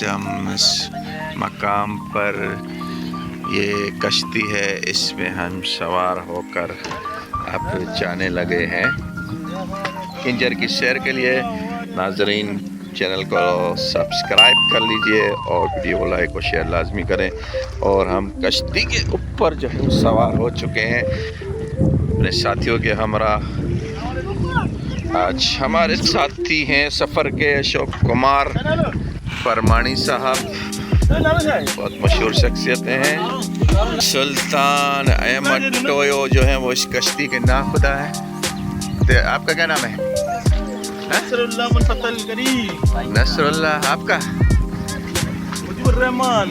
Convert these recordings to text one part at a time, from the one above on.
आज हम इस मकाम पर, ये कश्ती है, इसमें हम सवार होकर अब जाने लगे हैं खिंजर की सैर के लिए। नाजरीन, चैनल को सब्सक्राइब कर लीजिए और वीडियो को लाइक और शेयर लाजमी करें। और हम कश्ती के ऊपर जो है सवार हो चुके हैं अपने साथियों के हमरा। आज हमारे साथी हैं सफ़र के अशोक कुमार परमाणी साहब, बहुत मशहूर शख्सियतें हैं। सुल्तान अहमद टोयो जो है वो इस कश्ती के नाखुदा है। तो आपका क्या नाम है? नसरुल्लाह, आपका? मुजीबुर रहमान।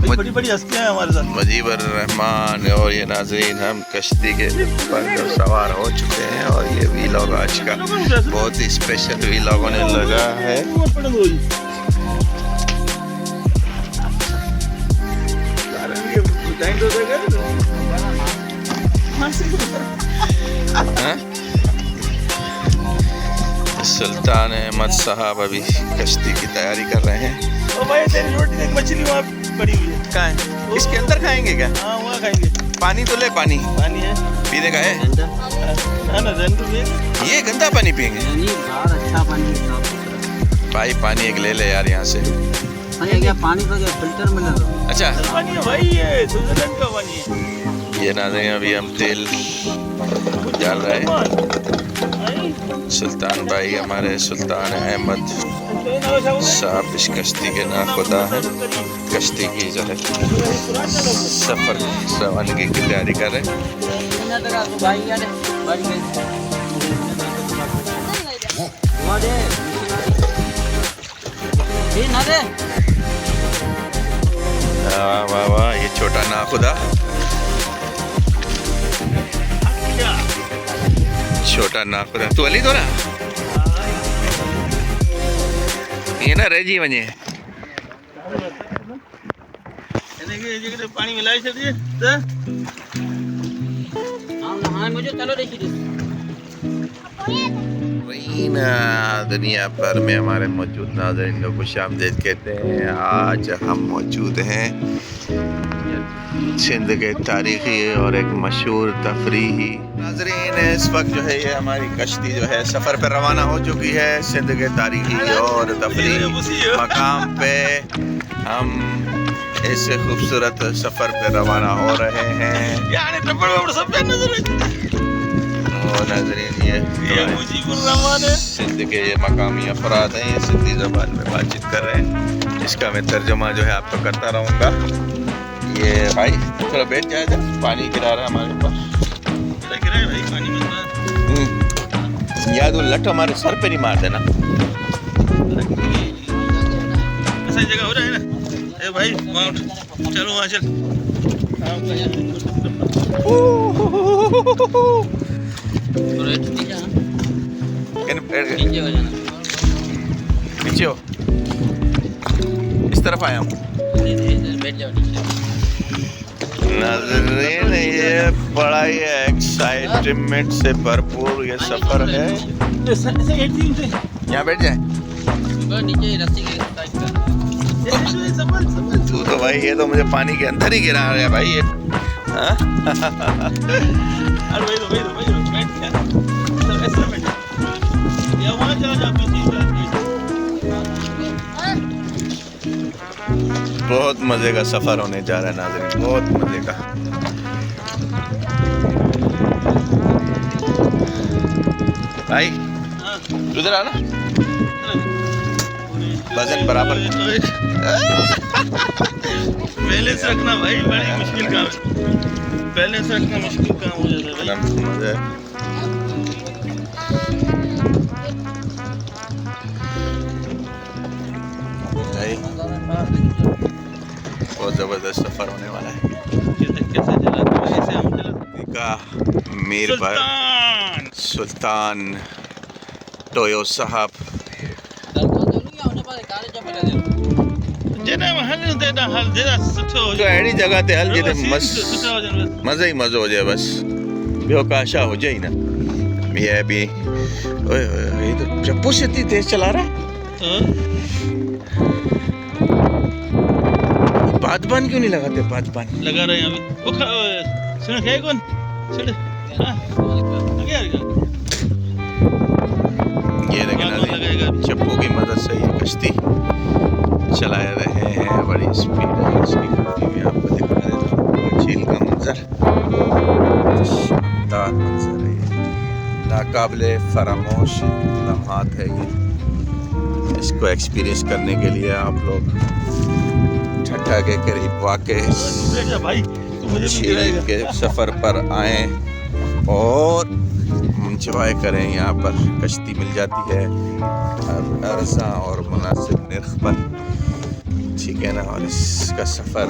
बड़ी बड़ी हस्तियां हैं हमारे साथ। मुजीबुर रहमान। और ये नाज़रीन, हम कश्ती के ऊपर सवार हो चुके हैं और ये वीलॉग आज का बहुत ही स्पेशल वीलॉग होने लगा है। सुल्तान अहमद साहब अभी कश्ती की तैयारी कर रहे हैं। ओ भाई, तेरी रोटी एक मछली वहाँ पड़ी हुई है। कहाँ है? इसके अंदर खाएंगे क्या? हाँ, वहाँ खाएंगे। पानी तो ले, पानी है पीने का है ना? ये गंदा पानी पियेंगे? अच्छा पानी, भाई पानी एक ले ले यार यहाँ से। क्या पानी तो क्या फिल्टर में लगा? अच्छा, पानी है भाई, ये स्विट्जरलैंड का पानी है। ये नाज़रीन, अभी हम तेल डाल रहे हैं। सुल्तान भाई हमारे, सुल्तान अहमद साहब इस कश्ती के नाखुदा हैं। कश्ती की जो है सफ़र रवानगी की तैयारी कर रहे हैं। वाह वाह, ये छोटा नाखुदा, छोटा नाखुदा। तू अली तो ना ये ना रह जी वने पानी मिलाई छड़िए दुनिया भर में हमारे मौजूद नाज़रीन को खुशामदीद कहते हैं। आज हम मौजूद हैं सिंध के तारीख़ी और एक मशहूर तफरीही। नाज़रीन, इस वक्त जो है ये हमारी कश्ती जो है सफ़र पर रवाना हो चुकी है सिंध के तारीख़ी और तफरीही मकाम पे। हम इस खूबसूरत सफ़र पर रवाना हो रहे हैं। और नाज़रीन, ये मुजीबुर रहमान है। सिंध के ये मकामी अफराद हैं, ये सिंधी ज़बान में बातचीत कर रहे हैं, जिसका मैं तर्जुमा जो है आपको करता रहूँगा। ये भाई थोड़ा बैठ जाए, पानी गिरा रहा है हमारे पास। भाई पानी में याद वो लट हमारे सर पे नहीं मारते ना। ऐसा जगह हो रहा है ना। ए भाई माउंट, चलो वहाँ चल। नीचे हो, इस तरफ आया हूँ। नाज़रीन, ये बड़ा ही एक्साइटमेंट से भरपूर ये सफ़र है। यहाँ बैठ जाए। तू तो भाई, ये तो मुझे पानी के अंदर ही गिरा रहा है भाई ये। बहुत मज़े का सफ़र होने जा रहा है नाज़रीन, बहुत मज़े का। भाई उधर आना, वजन बराबर। बैलेंस रखना भाई, बड़ी मुश्किल काम है। बैलेंस रखना मुश्किल काम हो जाता है भाई। बहुत ज़बरदस्त सफ़र होने वाला है। मीर भाई सुल्तान टोयो साहब अहिड़ी जगह ते हल जिते मज़ो ही मज़ो हो जाए, बस ॿियो का आशा हो जाए ना। ये भी ओए ओए, ये तो चप्पू से इतनी तेज चला रहा है। बादबान क्यों नहीं लगाते? बादबान लगा रहे हैं अभी। वो सुन है कौन? सुन हां लगा यार। ये देखें नाज़रीन, चप्पू की मदद से ये कश्ती चला रहे हैं। बड़ी स्पीड है इसकी। मैं आपको दिखा देता हूँ झील का मंजर। शानदार मंजर है ये, नाकाबिले फरामोश लम्हात है ये। इसको एक्सपीरियंस करने के लिए आप लोग ठट्ठा के करीब वाक़े भाई तू मुझे झील के सफ़र पर आएँ और इंजॉय करें। यहाँ पर कश्ती मिल जाती है अर्ज़ा और मुनासिब नर्ख पर, ठीक है ना। और इसका सफ़र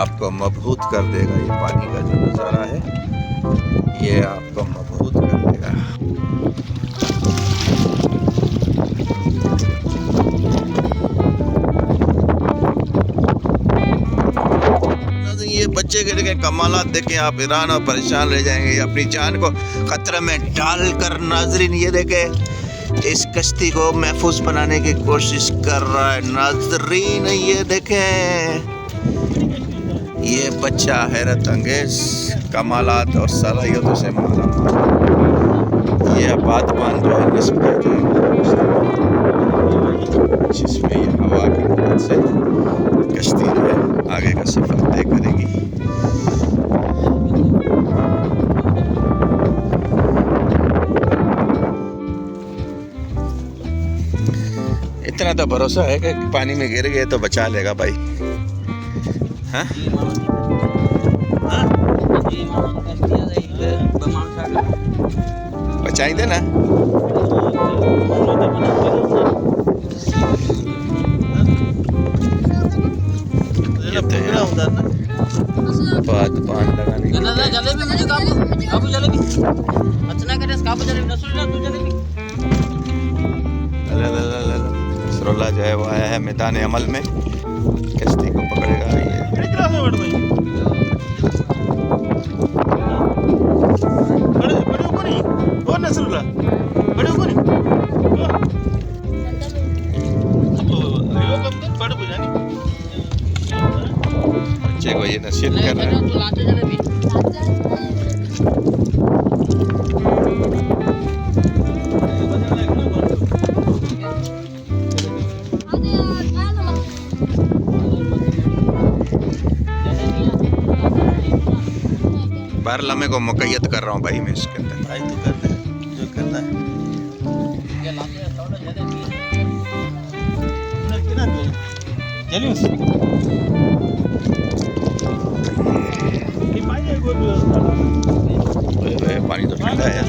आपको मबहूत कर देगा। ये पानी का जो नज़ारा है ये आपको मबहूत कर देगा। ये बच्चे के देखें कमालात देखें आप, ईरान और परेशान रह जाएंगे। अपनी जान को खतरे में डालकर नाजरीन ये देखें इस कश्ती को महफूज बनाने की कोशिश कर रहा है। नाजरीन ये देखें, ये बच्चा हैरत अंगेज कमालात और सलाहियतों से माला माल। ये बादबान जो है नस्ब किया जाएगा, जिसमें ये हवा की मदद से कश्ती जो है आगे का सफ़र तय करेगी। इतना तो भरोसा है कि पानी में गिर गए तो बचा लेगा भाई। हाँ बचाई देना। बादबान लगाने जलेबी मुझे काबू जलेबी अच्छा करे काबू जलेबी नसरुल्लाह तू जलेबी। नसरुल्लाह जो है वो आया है मैदान अमल में, कश्ती को पकड़ेगा। ये बच्चे को ये नसीहत कर रहे हैं। बार लम्हे को मुकैयद कर रहा हूँ भाई मैं इसके अंदर। भाई तू कर दे जो करना है। पानी तो ठंडा है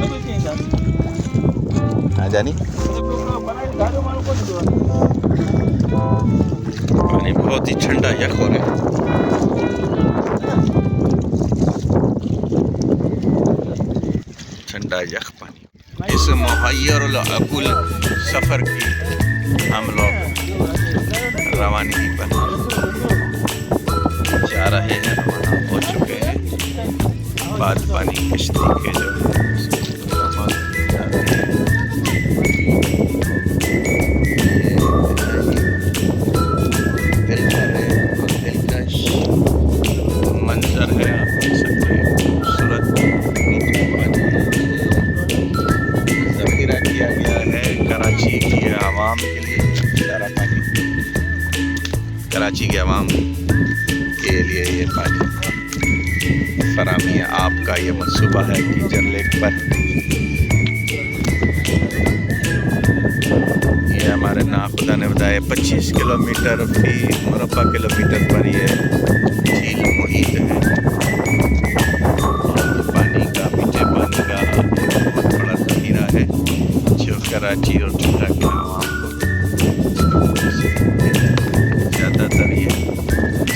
हाँ जानी, पानी बहुत ही ठंडा यख हो रहा है। ठंडा यख पानी। इस मुहय्यर अकुल सफ़र की हम लोग रवानगी पर जा रहे हैं, रवाना हो चुके हैं। बादबानी कश्ती के जो मंजर है आप देख सकते हैं, खूबसूरत ज़ख़ीरा किया गया है कराची की आवाम के लिए। सारा पानी कराची की आवाम के लिए ये पानी फरामी है। आपका ये मंसूबा है कीचड़ लेक पर। ये हमारे नाखुदा ने बताया 25 किलोमीटर फी मुरब्बा किलोमीटर पर ये झील मुहित है। पानी का मीठे पानी का बहुत बड़ा ज़ख़ीरा है जो कराची और ढाका के आवाम को ज़्यादातर ये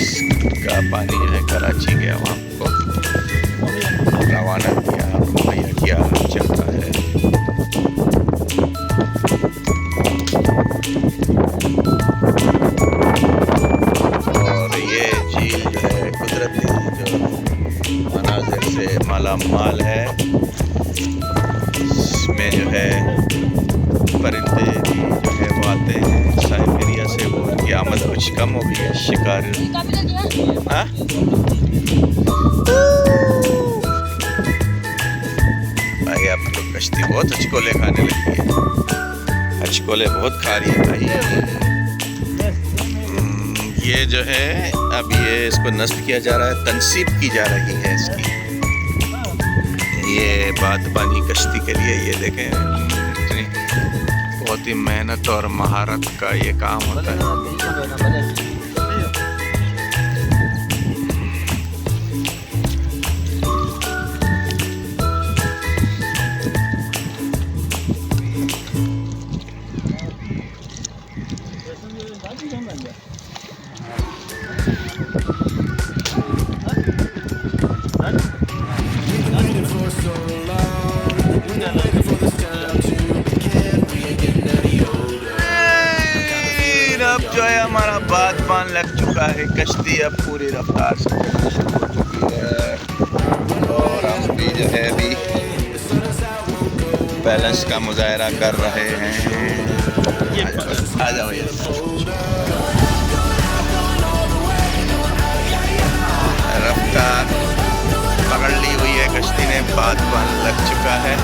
इसका पानी जो है कराची के आवाम को रवाना किया मुहैया किया जाता है। और ये झील जो है कुदरती जो मनाज़िर से माला माल है। इसमें जो है परिंदे भी जो है वो आते हैं साइबेरिया से, वो उनकी आमद कुछ कम हो गई है शिकार। हाँ भाई अब तो कश्ती बहुत हचकोले खाने लगी है, हचकोले बहुत खा रही है भाई। ये जो है अब ये इसको नस्ल किया जा रहा है, तनसीब की जा रही है इसकी। ये बादबानी कश्ती के लिए ये देखें इतनी बहुत ही मेहनत और महारत का ये काम होता है। अब जो है हमारा बादबान लग चुका है, कश्ती अब पूरी रफ्तार से चलनी शुरू हो चुकी है और हम भी जो है अभी बैलेंस का मुजाहरा कर रहे हैं। आ जाओ यार, रफ्तार पकड़ ली हुई है कश्ती ने, बादबान लग चुका है।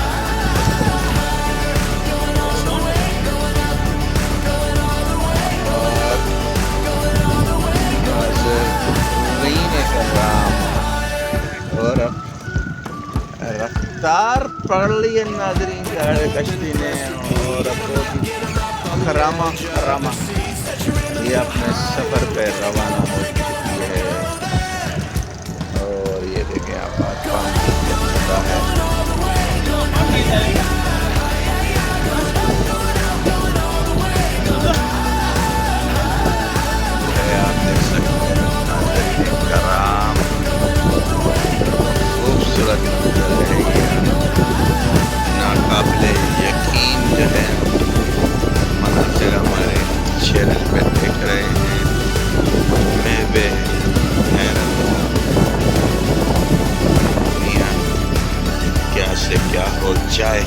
और रफ्तार पकड़ ली है नाज़रीन कश्ती ने और अब खरामा ये अपने सफ़र पे रवाना हो चुकी है। और ये देखें आप बादबान चलता है। आप देख सकते हैं नाज़रीन कराम, खूबसूरत मंजर है ये, नाकाबिले यकीन जो है मनाज़िर हमारे चैनल पे देख रहे हैं। मैं हैरत दुनिया क्या से क्या हो जाए,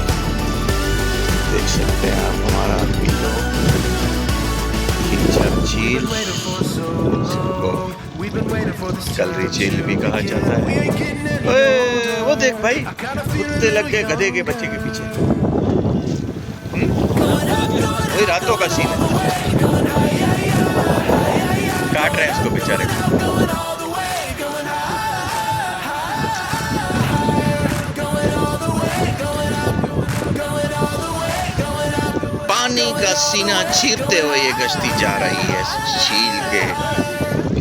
देख सकते हैं आप हमारा पीलो झील, जिसको कलरी झील भी कहा जाता है। ओए वो देख भाई, कुत्ते लग गए गधे के बच्चे के पीछे। वही रातों का सीन है, काट रहे हैं इसको बेचारे को। पानी का सीना चीरते हुए ये कश्ती जा रही है झील के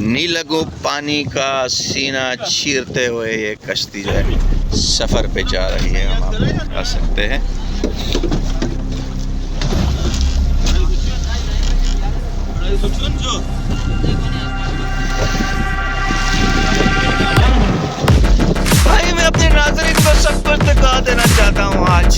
नीलगो, पानी का सीना चीरते हुए ये कश्ती जो है सफ़र पे जा रही है। हम आपको बता सकते हैं भाई, मैं अपने नाज़रीन को सब कुछ दिखा देना चाहता हूँ आज।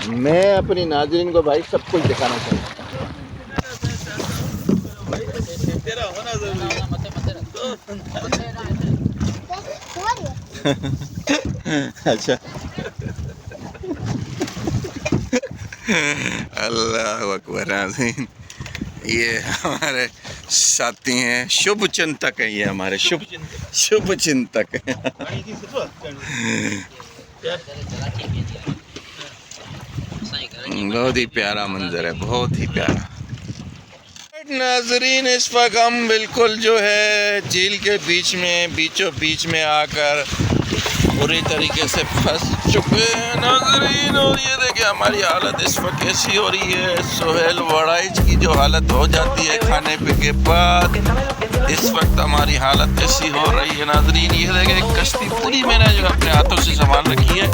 मैं अपनी नाज़रीन को भाई सब कुछ दिखाना चाहता हूँ। अच्छा, अल्लाह अकबर। नाज़रीन, ये हमारे साथी हैं, शुभ चिंतक हैं, ये हमारे शुभ चिंतक हैं। बहुत ही प्यारा मंजर है, बहुत ही प्यारा। नाज़रीन, इस वक्त हम बिल्कुल जो है झील के बीचों बीच में आकर पूरी तरीके से फंस चुके हैं नाज़रीन। और ये देखिए हमारी हालत इस वक्त कैसी हो रही है। सोहेल वड़ाइच की जो हालत हो जाती है खाने पे के बाद, इस वक्त हमारी हालत ऐसी हो रही है नाज़रीन। ये देखिए कश्ती पूरी मैंने जो अपने हाथों से संभाल रखी है।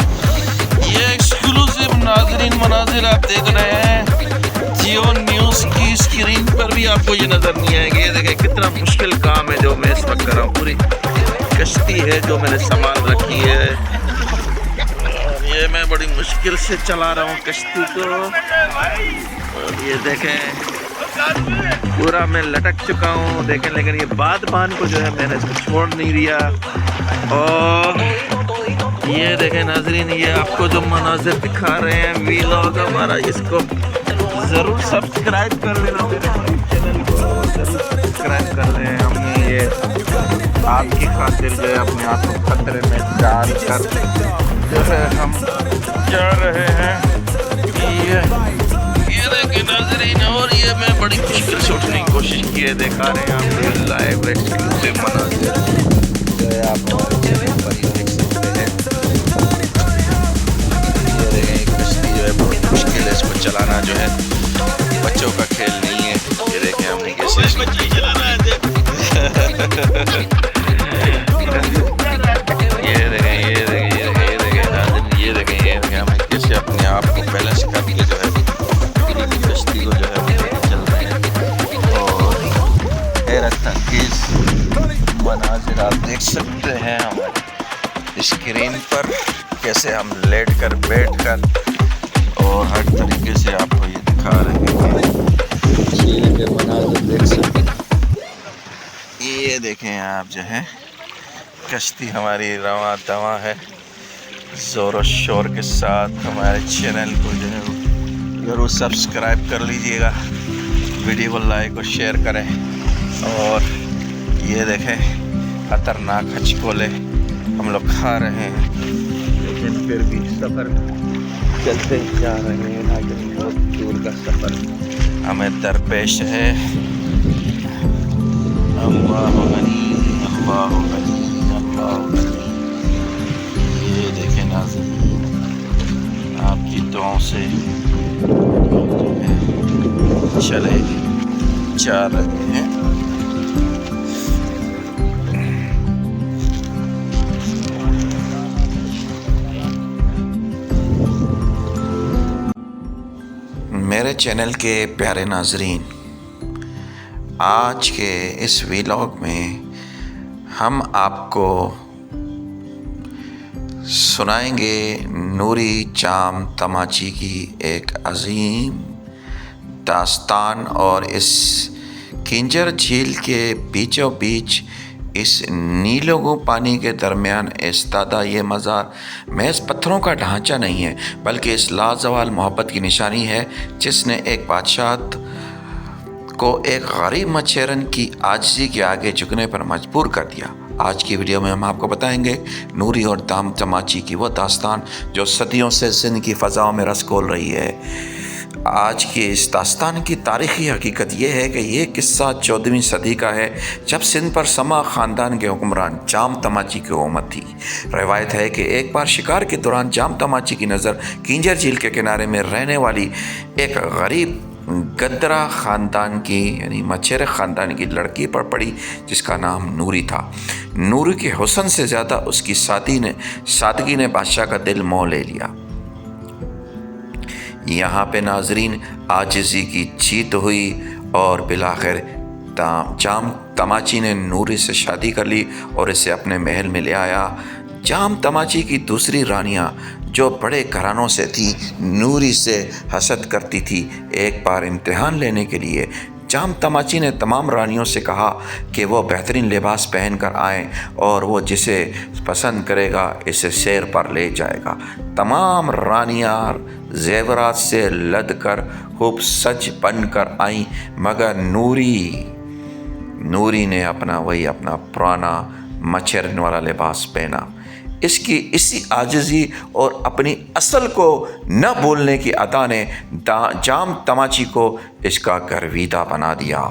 ये एक्सक्लूसिव नाज़रीन मनाजिर आप देख रहे हैं। जियो न्यूज़ की स्क्रीन पर भी आपको ये नज़र नहीं आएंगे। ये देखें कितना मुश्किल काम है जो मैं इस वक्त कर रहा हूँ। पूरी कश्ती है जो मैंने संभाल रखी है, और ये मैं बड़ी मुश्किल से चला रहा हूँ कश्ती को। और ये देखें पूरा मैं लटक चुका हूँ, देखें। लेकिन ये बादबान को जो है मैंने इसको छोड़ नहीं दिया। और ये देखें नाज़रीन, ये आपको जो मनाज़िर दिखा रहे हैं वीलॉग हमारा, इसको ज़रूर सब्सक्राइब कर लेना, मेरे चैनल को ज़रूर सब्सक्राइब कर लें। हमने ये आपकी खातिर जो है अपने आप को खतरे में डाल कर जो है हम जा रहे हैं। ये देखिए नाज़रीन, और ये मैं बड़ी मुश्किल से उठने की कोशिश की है। दिखा रहे हैं आप लाइव एक्सक्लूसिव मनाज़िर जो है आप हमारे चैनल पर ही देख सकते हैं। ये देखें कश्ती जो है बहुत मुश्किल है, इसको चलाना जो है बच्चों का खेल नहीं है। ये देखें हमने कैसे चलाना है। ये देखें हम कैसे अपने आप को बैलेंस करके जो है कश्ती को जो है चल रहे हैं। और हैरत अंगेज़ मनाजिर आप देख सकते हैं हमारी स्क्रीन पर, कैसे हम लेट कर बैठ कर और हर तरीके से आपको ये दिखा रहे हैं। झील के मनाजिर देख सकते हैं। ये देखें आप जो है कश्ती हमारी रवां दवां है, ज़ोर शोर के साथ। हमारे चैनल को जो है ज़रूर सब्सक्राइब कर लीजिएगा, वीडियो को लाइक और शेयर करें। और ये देखें खतरनाक हचकोले हम लोग खा रहे हैं, लेकिन फिर भी सफ़र चलते ही जा रहे हैं। लेकिन बहुत दूर का सफ़र हमें दरपेश है। अल्लाह गनी, अल्लाह गनी, अल्लाह गनी। ये देखें नाज़रीन, आपकी दुआओं से चले जा रहे हैं। मेरे चैनल के प्यारे नाज़रीन, आज के इस व्लॉग में हम आपको सुनाएंगे नूरी जाम तमाची की एक अजीम दास्तान। और इस किंजर झील के बीचों बीच इस नीलों पानी के दरमियान इस्तादा ये मज़ार महज पत्थरों का ढांचा नहीं है, बल्कि इस लाजवाल मोहब्बत की निशानी है जिसने एक बादशाह को एक गरीब मछेरन की आजिज़ी के आगे झुकने पर मजबूर कर दिया। आज की वीडियो में हम आपको बताएंगे नूरी और दाम तमाची की वो दास्तान जो सदियों से सिंध की फ़ज़ाओं में रस घोल रही है। आज की इस दास्तान की तारीख़ी हकीकत यह है कि ये किस्सा 14वीं सदी का है, जब सिंध पर समा ख़ानदान के हुक्मरान जाम तमाची की हुकूमत थी। रवायत है कि एक बार शिकार के दौरान जाम तमाची की नज़र किंजर झील के किनारे में रहने वाली एक गरीब गद्रा ख़ानदान की यानी मछेरे ख़ानदान की लड़की पर पड़ी जिसका नाम नूरी था। नूरी के हुस्न से ज़्यादा उसकी सादगी ने बादशाह का दिल मोह ले लिया। यहाँ पे नाजरीन आजिज़ी की जीत हुई और बिलाखिर जाम तमाची ने नूरी से शादी कर ली और इसे अपने महल में ले आया। जाम तमाची की दूसरी रानियां जो बड़े घरानों से थी नूरी से हसद करती थी। एक बार इम्तिहान लेने के लिए जाम तमाची ने तमाम रानियों से कहा कि वो बेहतरीन लिबास पहन कर आएँ और वो जिसे पसंद करेगा इसे सैर पर ले जाएगा। तमाम रानियां जेवरात से लद कर खूब सज बन कर आईं, मगर नूरी ने अपना पुराना मच्छरन वाला लिबास पहना। इसकी इसी आजिज़ी और अपनी असल को न भूलने की अदा ने जाम तमाची को इसका गर्विदा बना दिया।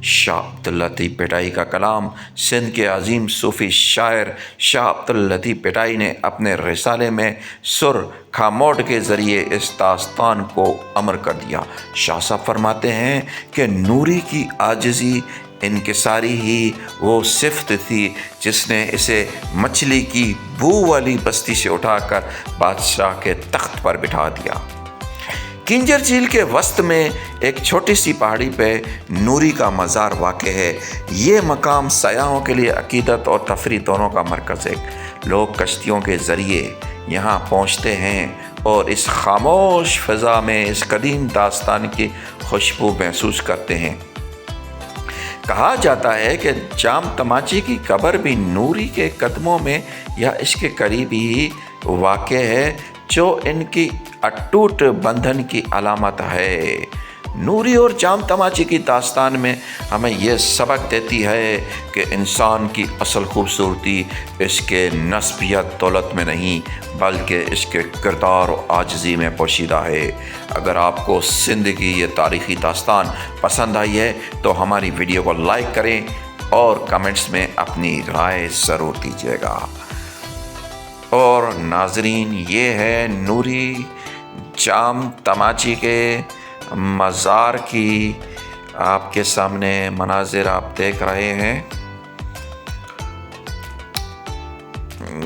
शाह अब्दुल लतीफ़ पिटाई का कलाम सिंध के अजीम सूफ़ी शायर शाह अब्दुल लतीफ़ पिटाई ने अपने रिसाले में सुर खामोड के ज़रिए इस दास्तान को अमर कर दिया। शाह साहब फरमाते हैं कि नूरी की आजिज़ी इनकिसारी ही वो सिफ्त थी जिसने इसे मछली की बू वाली बस्ती से उठाकर बादशाह के तख्त पर बिठा दिया। किंजर झील के वस्त में एक छोटी सी पहाड़ी पे नूरी का मज़ार वाक़ है। ये मकाम सयाहों के लिए अकीदत और तफरीह दोनों का मरकज़ है। लोग कश्तियों के ज़रिए यहाँ पहुँचते हैं और इस खामोश फ़ज़ा में इस कदीम दास्तान की खुशबू महसूस करते हैं। कहा जाता है कि जाम तमाची की कब्र भी नूरी के कदमों में या इसके करीब ही वाक़ है, जो इनकी अटूट बंधन की अलामत है। नूरी और जाम तमाची की दास्तान में हमें यह सबक देती है कि इंसान की असल खूबसूरती इसके नस्ब या दौलत में नहीं बल्कि इसके किरदार और आजिज़ी में पोशीदा है। अगर आपको सिंध की ये तारीख़ी दास्तान पसंद आई है तो हमारी वीडियो को लाइक करें और कमेंट्स में अपनी राय ज़रूर दीजिएगा। और नाजरीन, ये है नूरी जाम तमाची के मज़ार की आपके सामने मनाजिर आप देख रहे हैं।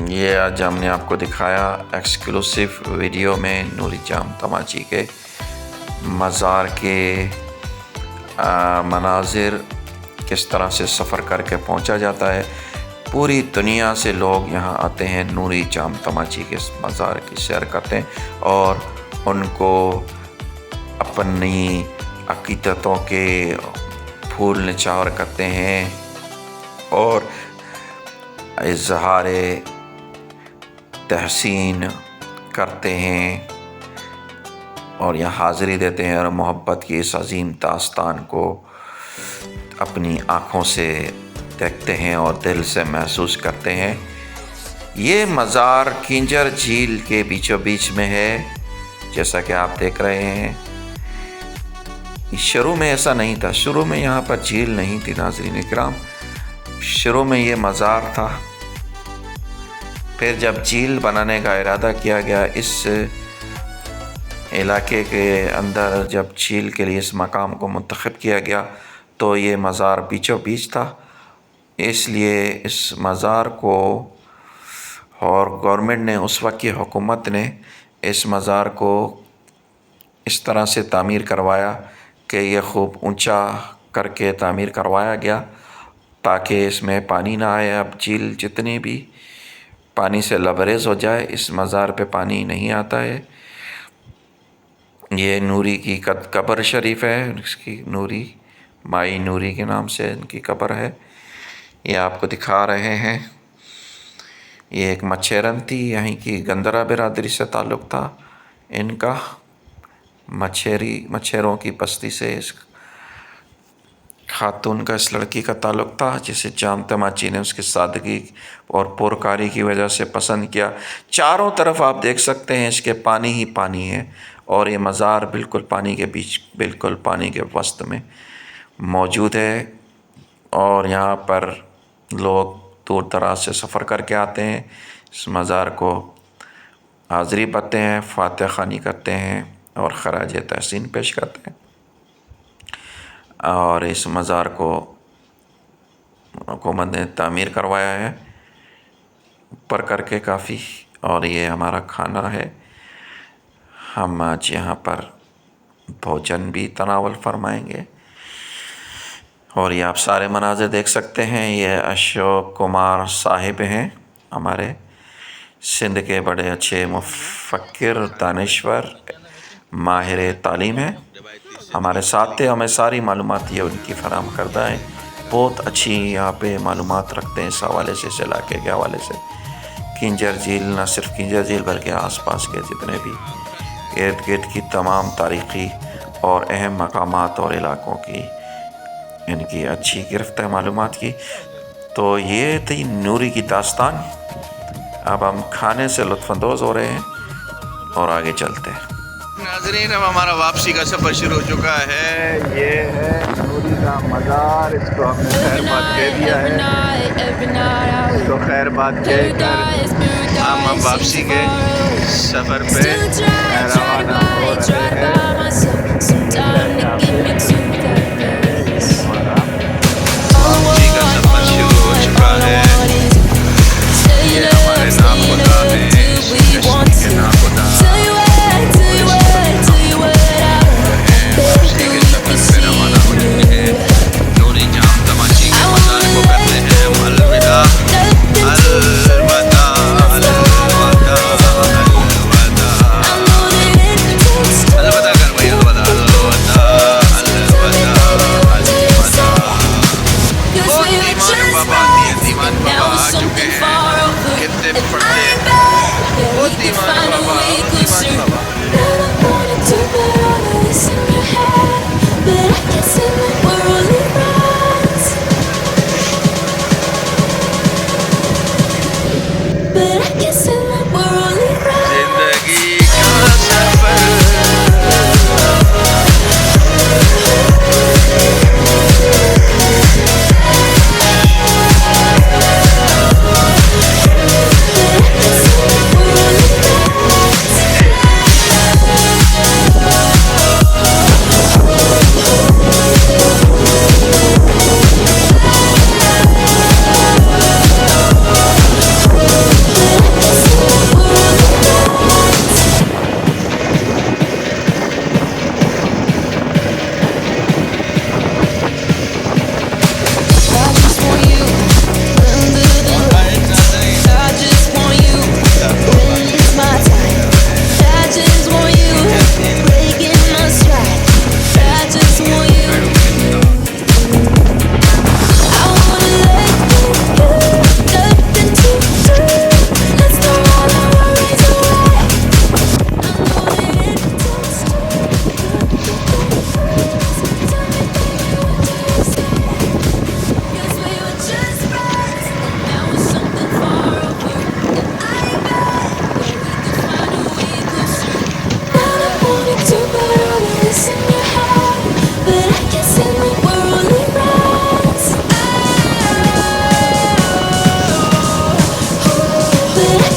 ये आज हमने आपको दिखाया एक्सक्लूसिव वीडियो में नूरी जाम तमाची के मज़ार के मनाजिर, किस तरह से सफ़र करके पहुंचा जाता है। पूरी दुनिया से लोग यहाँ आते हैं, नूरी जाम तमाची के मज़ार की सैर करते हैं और उनको अपनी अकीदतों के फूल निछावर करते हैं और इज़हार तहसीन करते हैं और यहाँ हाज़िरी देते हैं और मोहब्बत की इस अजीम दास्तान को अपनी आँखों से देखते हैं और दिल से महसूस करते हैं। ये मज़ार किंजर झील के बीचों बीच में है, जैसा कि आप देख रहे हैं। शुरू में ऐसा नहीं था, शुरू में यहाँ पर झील नहीं थी नाज़रीन इकराम, शुरू में ये मज़ार था। फिर जब झील बनाने का इरादा किया गया इस इलाके के अंदर, जब झील के लिए इस मकाम को मुंतखब किया गया तो ये मज़ार बीचों बीच था। इसलिए इस मज़ार को और गवर्नमेंट ने, उस वक्त की हुकूमत ने इस मज़ार को इस तरह से तामीर करवाया कि ये खूब ऊंचा करके तामीर करवाया गया ताकि इसमें पानी ना आए। अब झील जितनी भी पानी से लबरेज़ हो जाए, इस मज़ार पे पानी नहीं आता है। ये नूरी की कब्र शरीफ है, इसकी नूरी माई नूरी के नाम से इनकी कब्र है। ये आपको दिखा रहे हैं। ये एक मच्छरन थी, यहीं की गंदरा बिरादरी से ताल्लुक़ था इनका। मच्छरों की बस्ती से इस खातून का, इस लड़की का ताल्लुक़ था जिसे जाम तमाची ने उसकी सादगी और पुरकारी की वजह से पसंद किया। चारों तरफ आप देख सकते हैं इसके पानी ही पानी है और ये मज़ार बिल्कुल पानी के बीच, बिल्कुल पानी के वस्त में मौजूद है। और यहाँ पर लोग दूर दराज से सफ़र करके आते हैं, इस मज़ार को हाज़िरी भरते हैं, फातिहा ख़वानी करते हैं और ख़राज तहसीन पेश करते हैं। और इस मज़ार को हुकूमत ने तामीर करवाया है ऊपर करके काफ़ी। और ये हमारा खाना है, हम आज यहाँ पर भोजन भी तनावल फरमाएंगे। और ये आप सारे मनाज़िर देख सकते हैं। ये अशोक कुमार साहिब हैं हमारे, सिंध के बड़े अच्छे मुफक्किर दानिश्वर माहिर तालीम हैं, हमारे साथ थे। हमें सारी मालूमात ये उनकी फराहम करता है। बहुत अच्छी यहाँ पे मालूमात रखते हैं इस हवाले से, इस इलाके के हवाले से। किंजर झील, न सिर्फ किंजर झील बल्कि आसपास के जितने भी इर्द गिर्द की तमाम तारीख़ी और अहम मकामात और इलाक़ों की इनकी अच्छी गिरफ्त है मालूमात की। तो ये थी नूरी की दास्तान। अब हम खाने से लुत्फ़अंदोज़ हो रहे हैं और आगे चलते हैं। नाज़रीन, अब हमारा वापसी का सफ़र शुरू हो चुका है। ये है नूरी का मज़ार, इसको हमने खैरबाद कह दिया है। इसको खैरबाद कहकर हम वापसी के सफ़र पे रवाना हो रहे हैं। वापसी का सफ़र शुरू हो चुका है। ये हमारे नाखुदा हैं, कश्ती के नाखुदा। वापसी के सफ़र पे रवाना हो चुके हैं। नूरी जाम तमाची के मज़ार को करते हैं अलविदा, अलविदा, अलविदा, अलविदा। अलविदा कर भाई, अलविदा, अलविदा, अलविदा, अलविदा। ओ दीवान बाबा, दीवान बाबा आ चुके हैं। कितने पढ़ते हैं ओ दीवान बाबा, दीवान बाबा। जिंदगी का सफर But